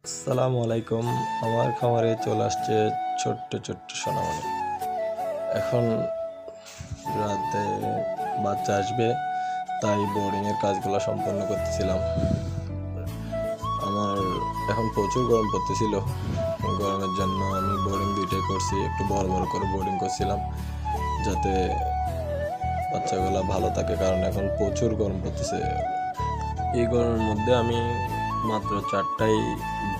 আসসালামু আলাইকুম। আমার খামারে চলে আসছে ছোট্ট ছোট্ট সোনামণি। এখন রাতে বাচ্চা আসবে, তাই বোর্ডিংয়ের কাজগুলো সম্পন্ন করতেছিলাম। আমার এখন প্রচুর গরম পড়তেছিল। গরমের জন্য আমি বোর্ডিং দুইটাই করছি, একটু বড় বড় করে বোর্ডিং করছিলাম যাতে বাচ্চাগুলো ভালো থাকে, কারণ এখন প্রচুর গরম পড়তেছে। এই গরমের মধ্যে আমি মাত্র 4টাই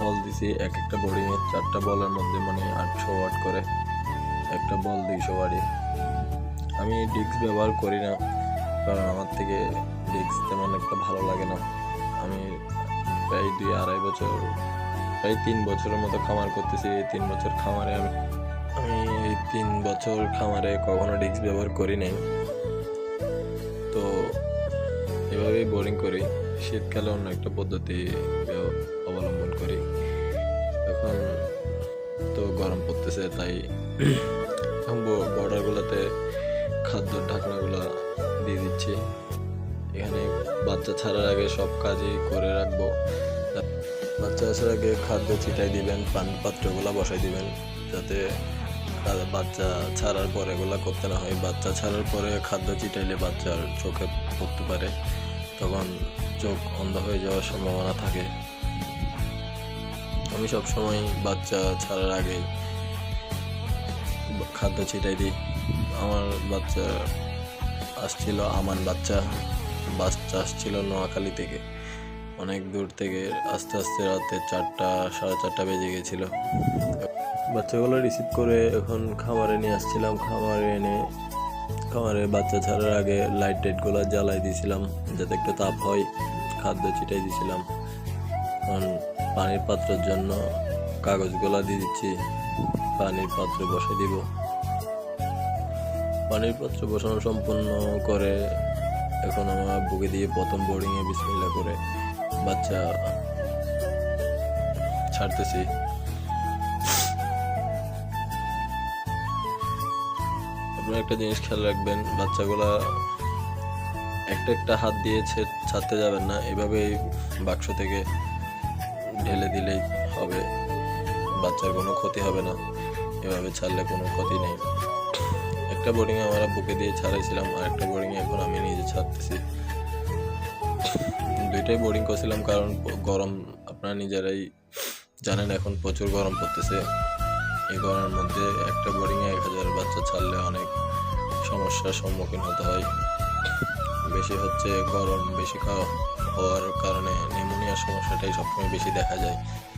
বল দিছি। একটা বোর্ডিংয়ে 4টা বলের মধ্যে মানে 800 ওয়াট করে, একটা বল 200 ওয়াটই। আমি ডিস্ক ব্যবহার করি না, কারণ আমার থেকে ডিস্ক তেমন একটা ভালো লাগে না। আমি প্রায় 2-2.5 বছর, প্রায় 3 বছরের মতো খামার করতেছি। এই 3 বছর খামারে আমি এই 3 বছর খামারে কখনো ডিস্ক ব্যবহার করি নাই। তো এভাবেই বোরিং করি। শীতকালে অন্য একটা পদ্ধতি অবলম্বন করি। এখন তো গরম পড়তেছে, তাই বর্ডারগুলোতে খাদ্যর ঢাকনাগুলো দিয়ে দিচ্ছি। এখানে বাচ্চা ছাড়ার আগে সব কাজই করে রাখবো। বাচ্চা আসার আগে খাদ্য ছিটাই দিবেন, পানির পাত্রগুলো বসাই দিবেন, যাতে বাচ্চা ছাড়ার পরে এগুলো করতে না হয়। বাচ্চা ছাড়ার পরে খাদ্য ছিটাইলে বাচ্চার চোখে পড়তে পারে, তখন চোখ অন্ধ হয়ে যাওয়ার সম্ভাবনা থাকে। আমি সবসময় বাচ্চা ছাড়ার আগে খাদ্য ছিটাই দিই। আমার বাচ্চা আসছিল, আমান বাচ্চা আসছিল নোয়াখালী থেকে, অনেক দূর থেকে। আস্তে আস্তে রাতে 4টা 4:30 বেজে গেছিল। বাচ্চাগুলো রিসিভ করে এখন খামারে নিয়ে আসছিলাম। খামারে বাচ্চা ছাড়ার আগে লাইটগুলো জ্বালাই দিয়েছিলাম যাতে একটু তাপ হয়। খাদ্য ছিটাই দিয়েছিলাম। এখন পানির পাত্রের জন্য কাগজগুলা দিয়ে দিচ্ছি। পানির পাত্র বসাই দিব। পানির পাত্র বসানো সম্পূর্ণ করে এখন আমার বুকে দিয়ে প্রথম বোর্ডিংয়ে বিসমিল্লাহ করে বাচ্চা ছাড়তেছি। আপনারা একটা জিনিস খেয়াল রাখবেন, বাচ্চাগুলা একটা একটা হাত দিয়ে ছাড়তে যাবেন না, এভাবেই বাক্স থেকে ঢেলে দিলেই হবে, বাচ্চার কোনো ক্ষতি হবে না। এভাবে ছাড়লে কোনো ক্ষতি নেই। একটা বোর্ডিংয়ে আমরা বুকে দিয়ে ছাড়াইছিলাম, আর একটা বোর্ডিংয়ে এখন আমি নিজে ছাড়তেছি। দুইটাই বোর্ডিং করছিলাম, কারণ গরম আপনারা নিজেরাই জানেন, এখন প্রচুর গরম পড়তেছে। এই গরমের মধ্যে একটা বোর্ডিংয়ে 1000 বাচ্চা ছাড়লে অনেক সমস্যার সম্মুখীন হতে হয়। বেশি হচ্ছে গরম বেশি হওয়ার কারণে নিউমোনিয়ার সমস্যাটাই সবসময় বেশি দেখা যায়।